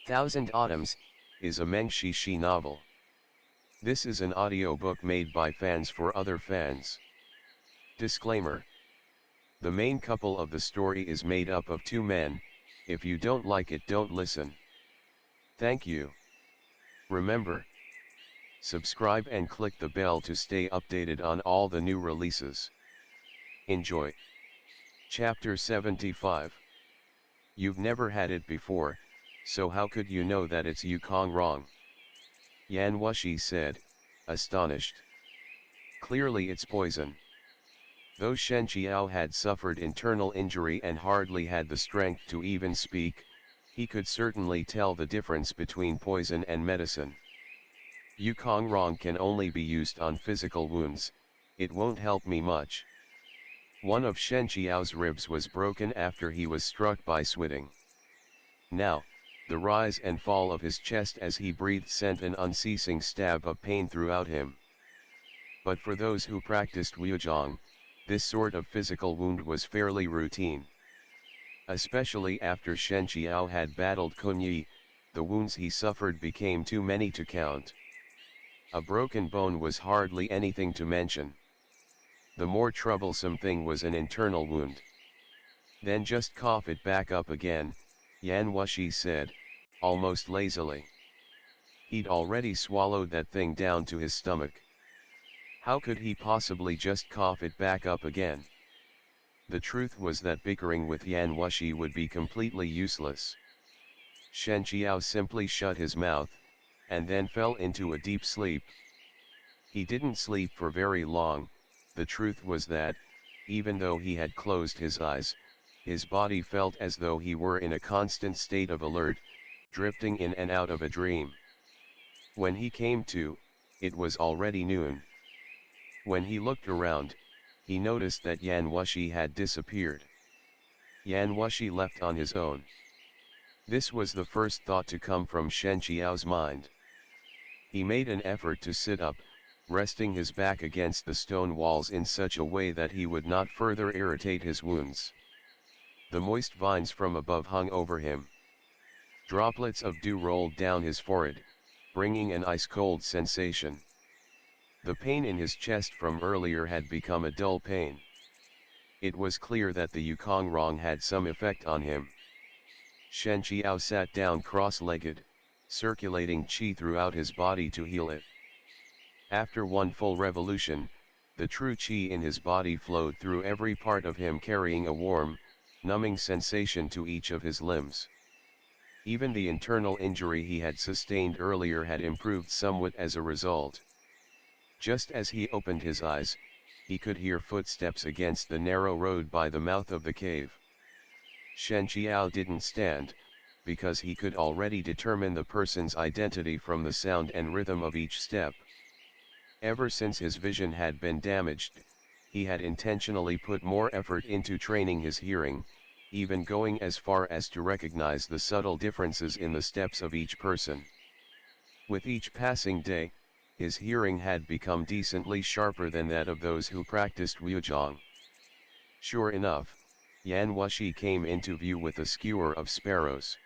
Thousand Autumns, is a Meng Xi Shi novel. This is an audiobook made by fans for other fans. Disclaimer. The main couple of the story is made up of two men. If you don't like it, don't listen. Thank you. Remember, subscribe and click the bell to stay updated on all the new releases. Enjoy. Chapter 75. You've never had it before, so how could you know that it's Yukong wrong? Yan Wushi said, astonished. Clearly it's poison. Though Shen Qiao had suffered internal injury and hardly had the strength to even speak, he could certainly tell the difference between poison and medicine. Yukong wrong can only be used on physical wounds, it won't help me much. One of Shen Qiao's ribs was broken after he was struck by switting. Now, the rise and fall of his chest as he breathed sent an unceasing stab of pain throughout him. But for those who practiced Wuzhong, this sort of physical wound was fairly routine. Especially after Shen Qiao had battled Kunyi, the wounds he suffered became too many to count. A broken bone was hardly anything to mention. The more troublesome thing was an internal wound. Then just cough it back up again, Yan Wushi said, almost lazily. He'd already swallowed that thing down to his stomach. How could he possibly just cough it back up again? The truth was that bickering with Yan Wushi would be completely useless. Shen Qiao simply shut his mouth, and then fell into a deep sleep. He didn't sleep for very long. The truth was that, even though he had closed his eyes, his body felt as though he were in a constant state of alert, drifting in and out of a dream. When he came to, it was already noon. When he looked around, he noticed that Yan Wushi had disappeared. Yan Wushi left on his own. This was the first thought to come from Shen Qiao's mind. He made an effort to sit up, resting his back against the stone walls in such a way that he would not further irritate his wounds. The moist vines from above hung over him. Droplets of dew rolled down his forehead, bringing an ice-cold sensation. The pain in his chest from earlier had become a dull pain. It was clear that the Yukong Rong had some effect on him. Shen Qiao sat down cross-legged, circulating qi throughout his body to heal it. After one full revolution, the true qi in his body flowed through every part of him, carrying a warm, numbing sensation to each of his limbs. Even the internal injury he had sustained earlier had improved somewhat as a result. Just as he opened his eyes, he could hear footsteps against the narrow road by the mouth of the cave. Shen Qiao didn't stand, because he could already determine the person's identity from the sound and rhythm of each step. Ever since his vision had been damaged, he had intentionally put more effort into training his hearing, even going as far as to recognize the subtle differences in the steps of each person. With each passing day, his hearing had become decently sharper than that of those who practiced Wuzhong. Sure enough, Yan Wushi came into view with a skewer of sparrows.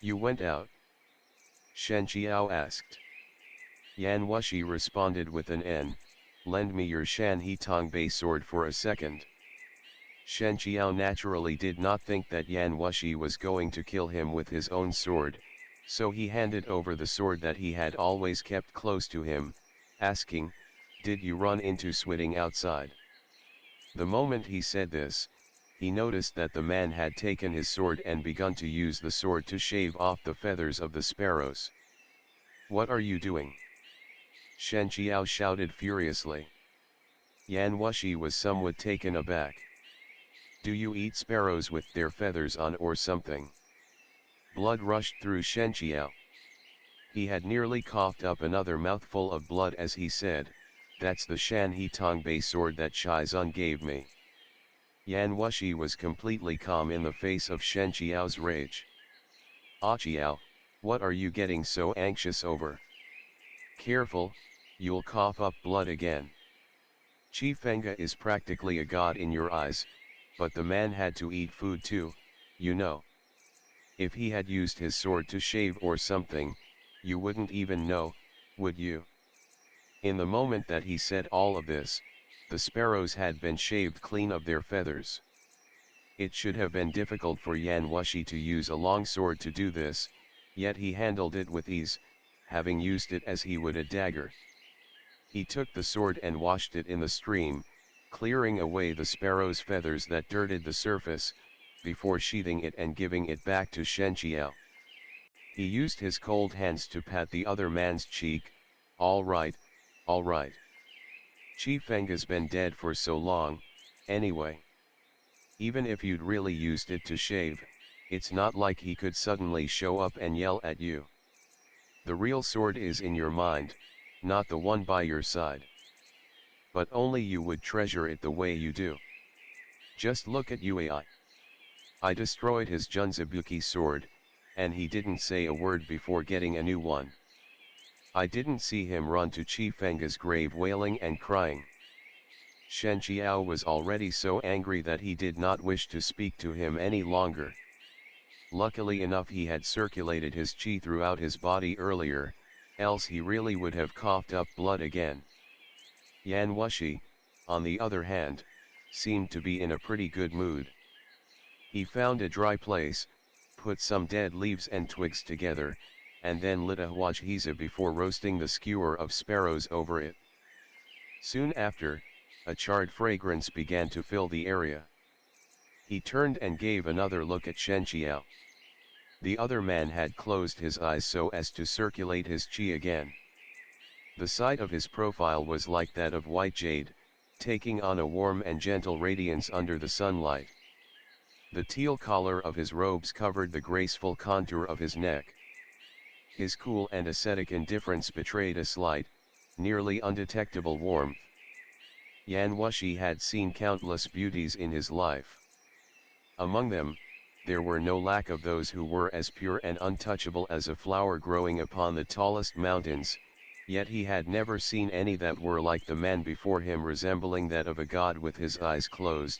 "You went out?" Shen Qiao asked. Yan Wushi responded with an N, "Lend me your Shan He Tong Bei sword for a second." Shen Qiao naturally did not think that Yan Wushi was going to kill him with his own sword, so he handed over the sword that he had always kept close to him, asking, "Did you run into switting outside?" The moment he said this, he noticed that the man had taken his sword and begun to use the sword to shave off the feathers of the sparrows. "What are you doing?" Shen Qiao shouted furiously. Yan Wushi was somewhat taken aback. "Do you eat sparrows with their feathers on or something?" Blood rushed through Shen Qiao. He had nearly coughed up another mouthful of blood as he said, "That's the Shan He Tong Bei sword that Shizun gave me." Yan Wushi was completely calm in the face of Shen Qiao's rage. "Ah Qiao, what are you getting so anxious over? Careful, you'll cough up blood again. Qi Fenga is practically a god in your eyes, but the man had to eat food too, you know. If he had used his sword to shave or something, you wouldn't even know, would you? In the moment that he said all of this, the sparrows had been shaved clean of their feathers. It should have been difficult for Yan Wushi to use a long sword to do this, yet he handled it with ease, having used it as he would a dagger. He took the sword and washed it in the stream, clearing away the sparrow's feathers that dirted the surface, before sheathing it and giving it back to Shen Qiao. He used his cold hands to pat the other man's cheek. All right, all right. Chi Feng's been dead for so long, anyway. Even if you'd really used it to shave, it's not like he could suddenly show up and yell at you. The real sword is in your mind, not the one by your side. But only you would treasure it the way you do. Just look at Yui. I destroyed his Junzabuki sword, and he didn't say a word before getting a new one. I didn't see him run to Chi Feng's grave wailing and crying. Shen Qiao was already so angry that he did not wish to speak to him any longer. Luckily enough he had circulated his qi throughout his body earlier, else he really would have coughed up blood again. Yan Wushi, on the other hand, seemed to be in a pretty good mood. He found a dry place, put some dead leaves and twigs together, and then lit a huajhiza before roasting the skewer of sparrows over it. Soon after, a charred fragrance began to fill the area. He turned and gave another look at Shen Qiao. The other man had closed his eyes so as to circulate his qi again. The sight of his profile was like that of white jade, taking on a warm and gentle radiance under the sunlight. The teal collar of his robes covered the graceful contour of his neck. His cool and ascetic indifference betrayed a slight, nearly undetectable warmth. Yan Wushi had seen countless beauties in his life. Among them, there were no lack of those who were as pure and untouchable as a flower growing upon the tallest mountains, yet he had never seen any that were like the man before him, resembling that of a god with his eyes closed,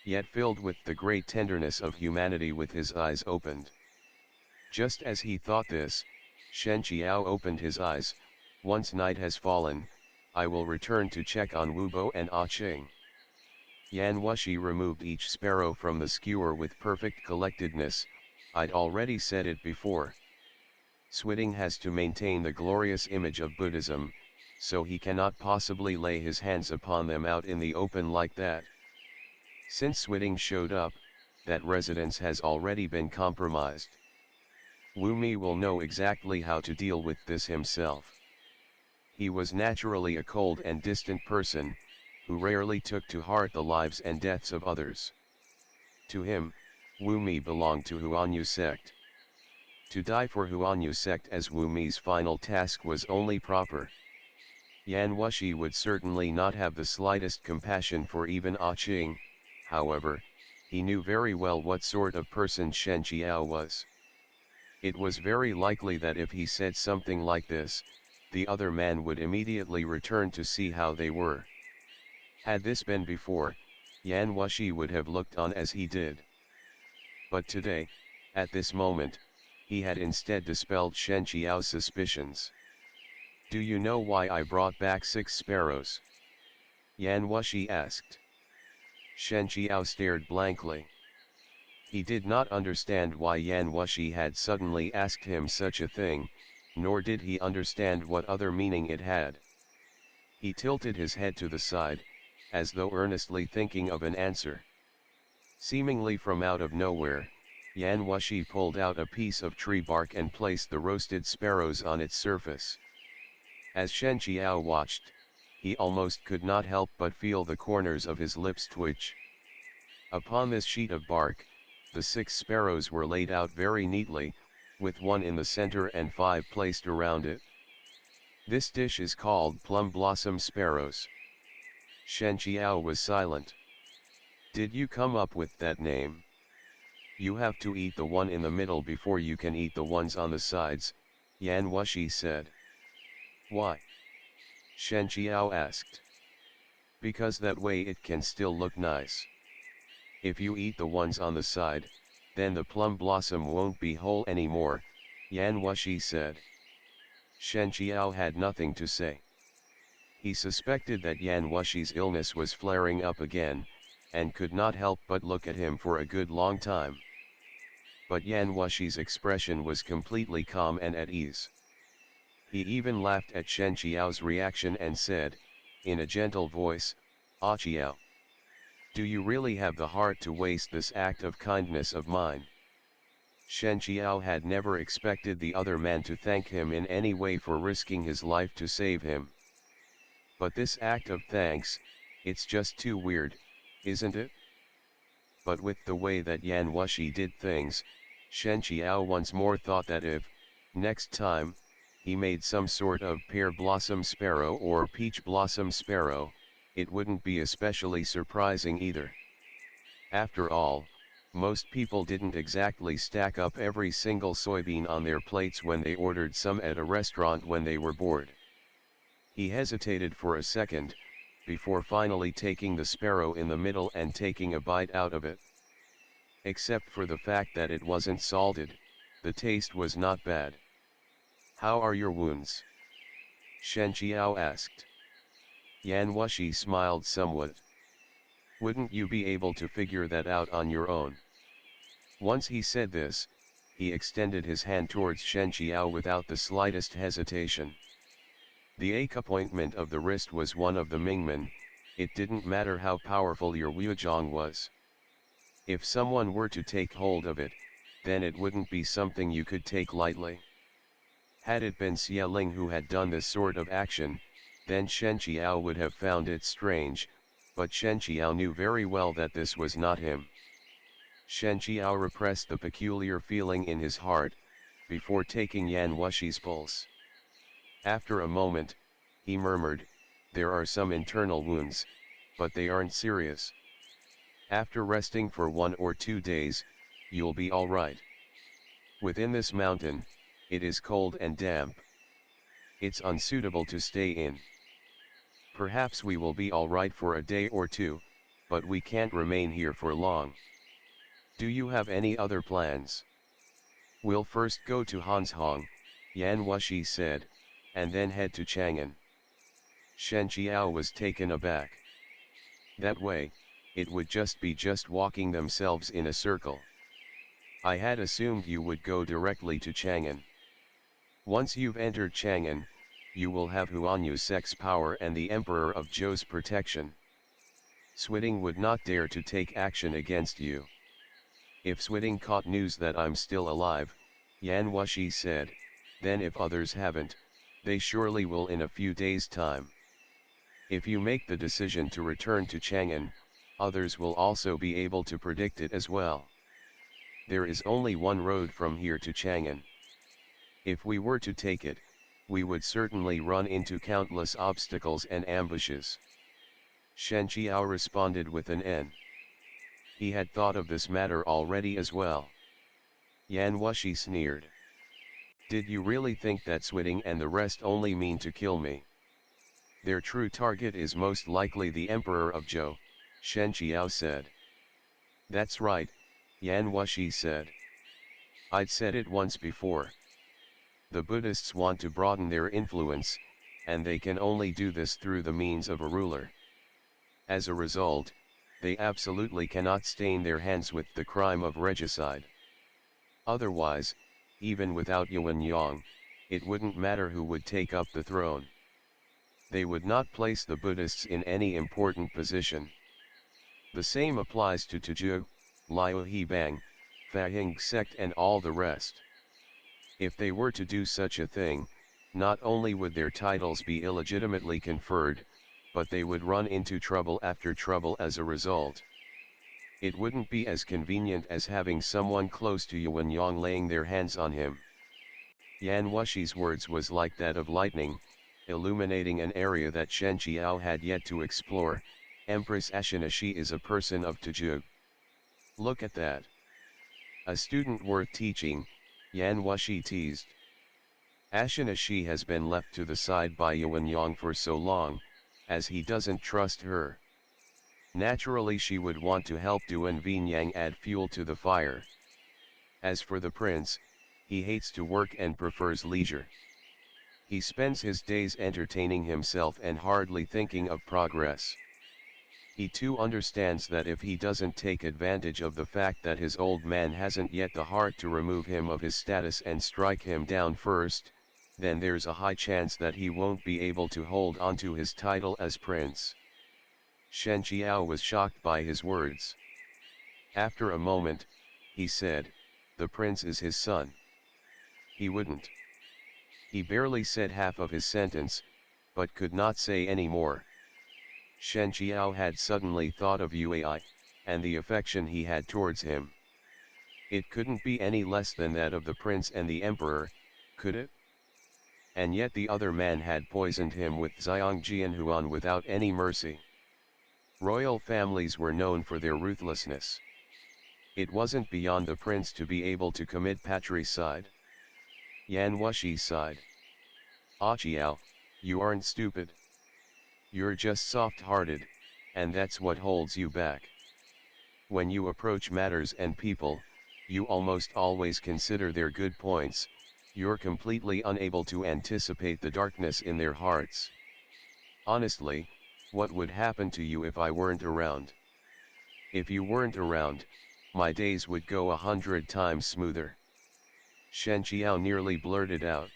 yet filled with the great tenderness of humanity with his eyes opened. Just as he thought this, Shen Qiao opened his eyes. Once night has fallen, I will return to check on Wu Bo and Ah Ching. Yan Wushi removed each sparrow from the skewer with perfect collectedness. I'd already said it before. Switting has to maintain the glorious image of Buddhism, so he cannot possibly lay his hands upon them out in the open like that. Since Switting showed up, that residence has already been compromised. Wu Mi will know exactly how to deal with this himself. He was naturally a cold and distant person, who rarely took to heart the lives and deaths of others. To him, Wu Mi belonged to Huanyu sect. To die for Huanyu sect as Wu Mi's final task was only proper. Yan Wushi would certainly not have the slightest compassion for even Ah Ching. However, he knew very well what sort of person Shen Qiao was. It was very likely that if he said something like this, the other man would immediately return to see how they were. Had this been before, Yan Wushi would have looked on as he did. But today, at this moment, he had instead dispelled Shen Qiao's suspicions. Do you know why I brought back 6 sparrows? Yan Wushi asked. Shen Qiao stared blankly. He did not understand why Yan Wushi had suddenly asked him such a thing, nor did he understand what other meaning it had. He tilted his head to the side, as though earnestly thinking of an answer. Seemingly from out of nowhere, Yan Wushi pulled out a piece of tree bark and placed the roasted sparrows on its surface. As Shen Qiao watched, he almost could not help but feel the corners of his lips twitch. Upon this sheet of bark, the 6 sparrows were laid out very neatly, with 1 in the center and 5 placed around it. This dish is called plum blossom sparrows. Shen Qiao was silent. Did you come up with that name? You have to eat the one in the middle before you can eat the ones on the sides, Yan Wushi said. Why? Shen Qiao asked. Because that way it can still look nice. If you eat the ones on the side, then the plum blossom won't be whole anymore, Yan Wushi said. Shen Qiao had nothing to say. He suspected that Yan Wushi's illness was flaring up again, and could not help but look at him for a good long time. But Yan Wushi's expression was completely calm and at ease. He even laughed at Shen Qiao's reaction and said, in a gentle voice, "Ah Qiao, do you really have the heart to waste this act of kindness of mine?" Shen Qiao had never expected the other man to thank him in any way for risking his life to save him. But this act of thanks, it's just too weird, isn't it? But with the way that Yan Wushi did things, Shen Qiao once more thought that if, next time, he made some sort of pear blossom sparrow or peach blossom sparrow, it wouldn't be especially surprising either. After all, most people didn't exactly stack up every single soybean on their plates when they ordered some at a restaurant when they were bored. He hesitated for a second, before finally taking the sparrow in the middle and taking a bite out of it. Except for the fact that it wasn't salted, the taste was not bad. "How are your wounds?" Shen Qiao asked. Yan Wushi smiled somewhat. "Wouldn't you be able to figure that out on your own?" Once he said this, he extended his hand towards Shen Qiao without the slightest hesitation. The ache-appointment of the wrist was one of the Mingmen, it didn't matter how powerful your Wuzhong was. If someone were to take hold of it, then it wouldn't be something you could take lightly. Had it been Xie Ling who had done this sort of action, then Shen Qiao would have found it strange, but Shen Qiao knew very well that this was not him. Shen Qiao repressed the peculiar feeling in his heart, before taking Yan Wushi's pulse. After a moment, he murmured, "There are some internal wounds, but they aren't serious. After resting for 1 or 2 days, you'll be all right. Within this mountain, it is cold and damp. It's unsuitable to stay in. Perhaps we will be all right for a day or two, but we can't remain here for long. Do you have any other plans?" "We'll first go to Hanzhong," Yan Wushi said, "and then head to Chang'an." Shen Qiao was taken aback. That way, it would just be walking themselves in a circle. "I had assumed you would go directly to Chang'an. Once you've entered Chang'an, you will have Huanyu Sect's power and the Emperor of Zhou's protection. Switing would not dare to take action against you." "If Switing caught news that I'm still alive," Yan Wushi said, "then if others haven't, they surely will in a few days' time. If you make the decision to return to Chang'an, others will also be able to predict it as well. There is only one road from here to Chang'an. If we were to take it, we would certainly run into countless obstacles and ambushes." Shen Qiao responded with an N. He had thought of this matter already as well. Yan Wushi sneered. "Did you really think that Switing and the rest only mean to kill me? Their true target is most likely the Emperor of Zhou," Shen Qiao said. "That's right," Yan Wushi said. "I'd said it once before. The Buddhists want to broaden their influence, and they can only do this through the means of a ruler. As a result, they absolutely cannot stain their hands with the crime of regicide. Otherwise, even without Yuanyang, it wouldn't matter who would take up the throne. They would not place the Buddhists in any important position. The same applies to Tuzhu, Liu Hebang, Fahing sect and all the rest. If they were to do such a thing, not only would their titles be illegitimately conferred, but they would run into trouble after trouble as a result. It wouldn't be as convenient as having someone close to Yuanyang laying their hands on him." Yan Wushi's words was like that of lightning, illuminating an area that Shen Qiao had yet to explore. "Empress Ashinashi is a person of Tuzhu. Look at that. A student worth teaching," Yan Wushi teased. "Ashinashi has been left to the side by Yuanyang for so long, as he doesn't trust her. Naturally she would want to help Duan Vinyang add fuel to the fire. As for the prince, he hates to work and prefers leisure. He spends his days entertaining himself and hardly thinking of progress. He too understands that if he doesn't take advantage of the fact that his old man hasn't yet the heart to remove him of his status and strike him down first, then there's a high chance that he won't be able to hold onto his title as prince. Shen Qiao was shocked by his words. After a moment, he said, "The prince is his son." He wouldn't. He barely said half of his sentence, but could not say any more. Shen Qiao had suddenly thought of Yui, and the affection he had towards him. It couldn't be any less than that of the prince and the emperor, could it? And yet the other man had poisoned him with Xiang Jianhuan without any mercy. Royal families were known for their ruthlessness. It wasn't beyond the prince to be able to commit patricide. Yan Wushi sighed. "Ah Qiao, you aren't stupid. You're just soft-hearted, and that's what holds you back. When you approach matters and people, you almost always consider their good points, you're completely unable to anticipate the darkness in their hearts. Honestly, what would happen to you if I weren't around? If you weren't around, my days would go 100 times smoother." Shen Qiao nearly blurted out.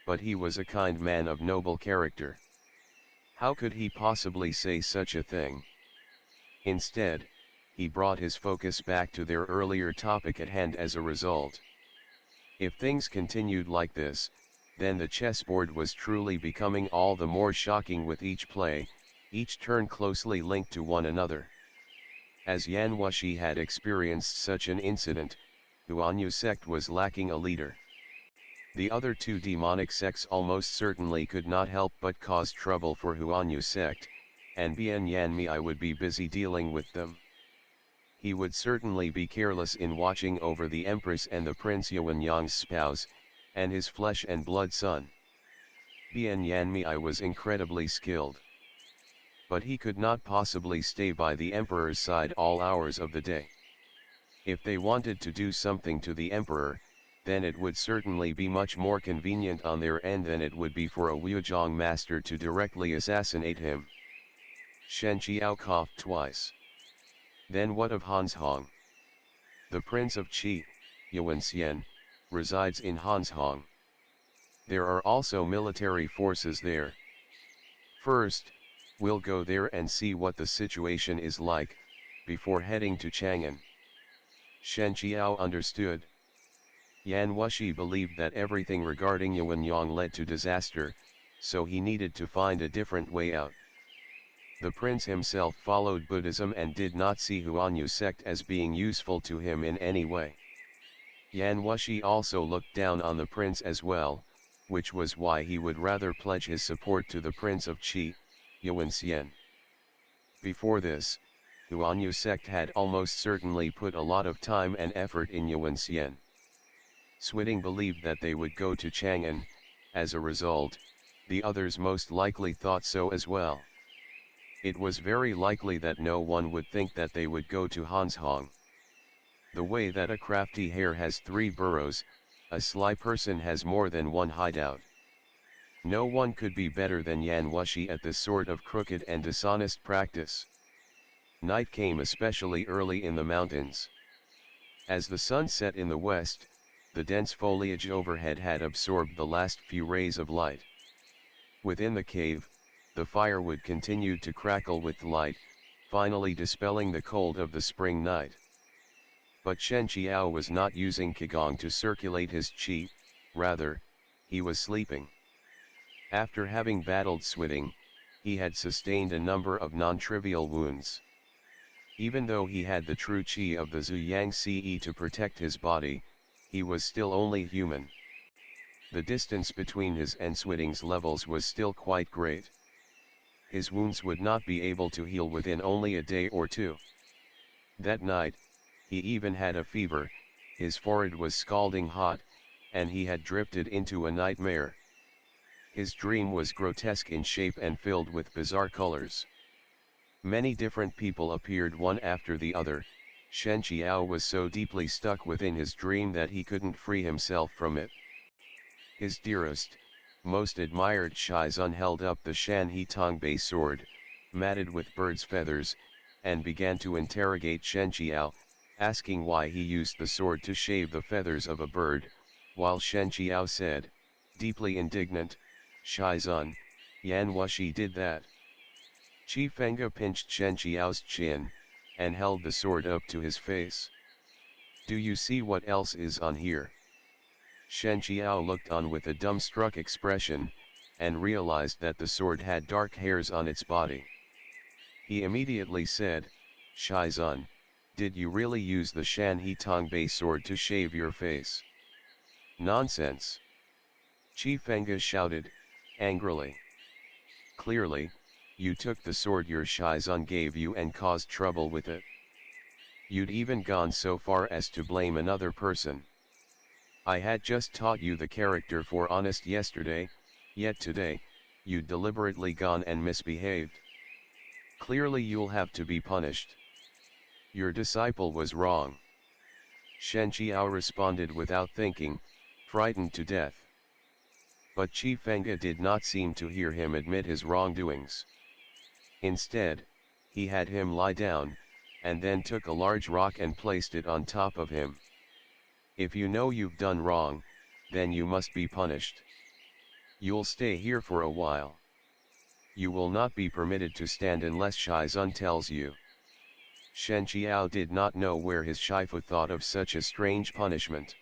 But he was a kind man of noble character. How could he possibly say such a thing? Instead, he brought his focus back to their earlier topic at hand as a result. If things continued like this, then the chessboard was truly becoming all the more shocking with each play, each turn closely linked to one another. As Yan Wushi had experienced such an incident, Huanyu sect was lacking a leader. The other two demonic sects almost certainly could not help but cause trouble for Huanyu sect, and Bian Yanmei would be busy dealing with them. He would certainly be careless in watching over the Empress and the Prince Yuanyang's spouse, and his flesh and blood son. Bian Yanmei was incredibly skilled. But he could not possibly stay by the Emperor's side all hours of the day. If they wanted to do something to the Emperor, then it would certainly be much more convenient on their end than it would be for a Wuzhong master to directly assassinate him. Shen Qiao coughed twice. Then what of Hanzhong? The Prince of Qi, Yuanxian, resides in Hanzhong. There are also military forces there. First, we'll go there and see what the situation is like, before heading to Chang'an. Shen Qiao understood. Yan Wushi believed that everything regarding Yuanyang led to disaster, so he needed to find a different way out. The prince himself followed Buddhism and did not see Huanyu sect as being useful to him in any way. Yan Wushi also looked down on the prince as well, which was why he would rather pledge his support to the Prince of Qi, Yuanxian. Before this, Huanyu sect had almost certainly put a lot of time and effort in Yuanxian. Switting believed that they would go to Chang'an. As a result, the others most likely thought so as well. It was very likely that no one would think that they would go to Hanzhong. The way that a crafty hare has 3 burrows, a sly person has more than one hideout. No one could be better than Yan Wushi at this sort of crooked and dishonest practice. Night came especially early in the mountains. As the sun set in the west, the dense foliage overhead had absorbed the last few rays of light. Within the cave, the firewood continued to crackle with light, finally dispelling the cold of the spring night. But Shen Qiao was not using Qigong to circulate his qi, rather, he was sleeping. After having battled Switting, he had sustained a number of non-trivial wounds. Even though he had the true qi of the Zuyang Ce to protect his body, he was still only human. The distance between his and Switting's levels was still quite great. His wounds would not be able to heal within only a day or two. That night, he even had a fever, his forehead was scalding hot, and he had drifted into a nightmare. His dream was grotesque in shape and filled with bizarre colors. Many different people appeared one after the other, Shen Qiao was so deeply stuck within his dream that he couldn't free himself from it. His dearest, most admired Shizun held up the Shan He Tongbei sword, matted with bird's feathers, and began to interrogate Shen Qiao, asking why he used the sword to shave the feathers of a bird, while Shen Qiao said, deeply indignant, Shizun, Yan Wushi did that. Qi Fengge pinched Shen Qiao's chin, and held the sword up to his face. Do you see what else is on here? Shen Qiao looked on with a dumbstruck expression, and realized that the sword had dark hairs on its body. He immediately said, Shizun, did you really use the Shan He Tongbei sword to shave your face? Nonsense! Qi Fengge shouted, angrily. Clearly, you took the sword your Shizun gave you and caused trouble with it. You'd even gone so far as to blame another person. I had just taught you the character for honest yesterday, yet today, you'd deliberately gone and misbehaved. Clearly you'll have to be punished. Your disciple was wrong. Shen Qiao responded without thinking, frightened to death. But Qi Fengge did not seem to hear him admit his wrongdoings. Instead, he had him lie down, and then took a large rock and placed it on top of him. If you know you've done wrong, then you must be punished. You'll stay here for a while. You will not be permitted to stand unless Shizun tells you. Shen Qiao did not know where his Shifu thought of such a strange punishment.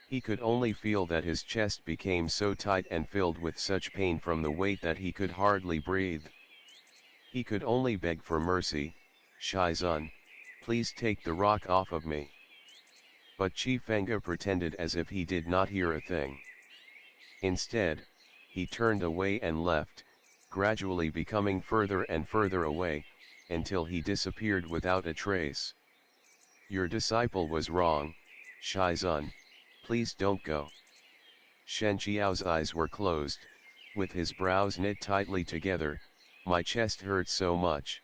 He could only feel that his chest became so tight and filled with such pain from the weight that he could hardly breathe. He could only beg for mercy, Shizun, please take the rock off of me. But Qi Fengge pretended as if he did not hear a thing. Instead, he turned away and left, gradually becoming further and further away, until he disappeared without a trace. Your disciple was wrong, Shizun, please don't go. Shen Qiao's eyes were closed, with his brows knit tightly together, my chest hurts so much.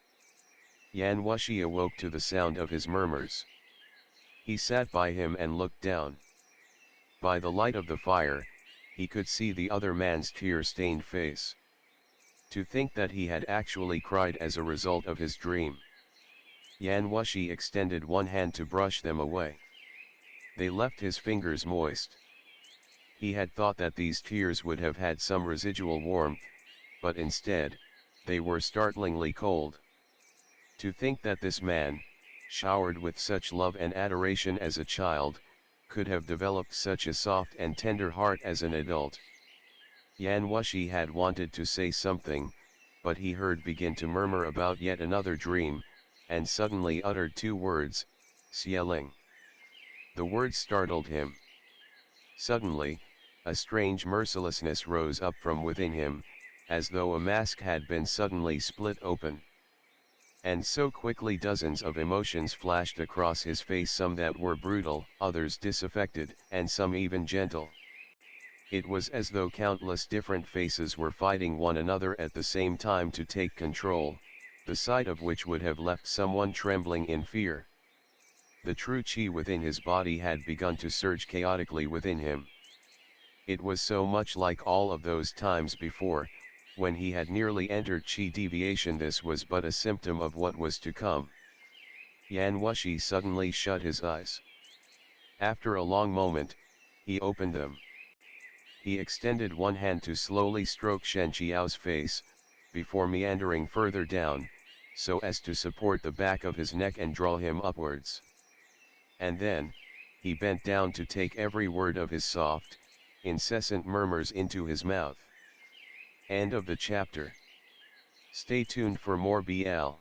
Yan Wushi awoke to the sound of his murmurs. He sat by him and looked down. By the light of the fire, he could see the other man's tear-stained face. To think that he had actually cried as a result of his dream. Yan Wushi extended one hand to brush them away. They left his fingers moist. He had thought that these tears would have had some residual warmth, but instead, they were startlingly cold. To think that this man, showered with such love and adoration as a child, could have developed such a soft and tender heart as an adult. Yan Wushi had wanted to say something, but he heard begin to murmur about yet another dream, and suddenly uttered two words, Xieling. The words startled him. Suddenly, a strange mercilessness rose up from within him, as though a mask had been suddenly split open. And so quickly dozens of emotions flashed across his face, some that were brutal, others disaffected, and some even gentle. It was as though countless different faces were fighting one another at the same time to take control, the sight of which would have left someone trembling in fear. The true qi within his body had begun to surge chaotically within him. It was so much like all of those times before, when he had nearly entered qi deviation. This was but a symptom of what was to come. Yan Wushi suddenly shut his eyes. After a long moment, he opened them. He extended one hand to slowly stroke Shen Qiao's face, before meandering further down, so as to support the back of his neck and draw him upwards. And then, he bent down to take every word of his soft, incessant murmurs into his mouth. End of the chapter. Stay tuned for more BL.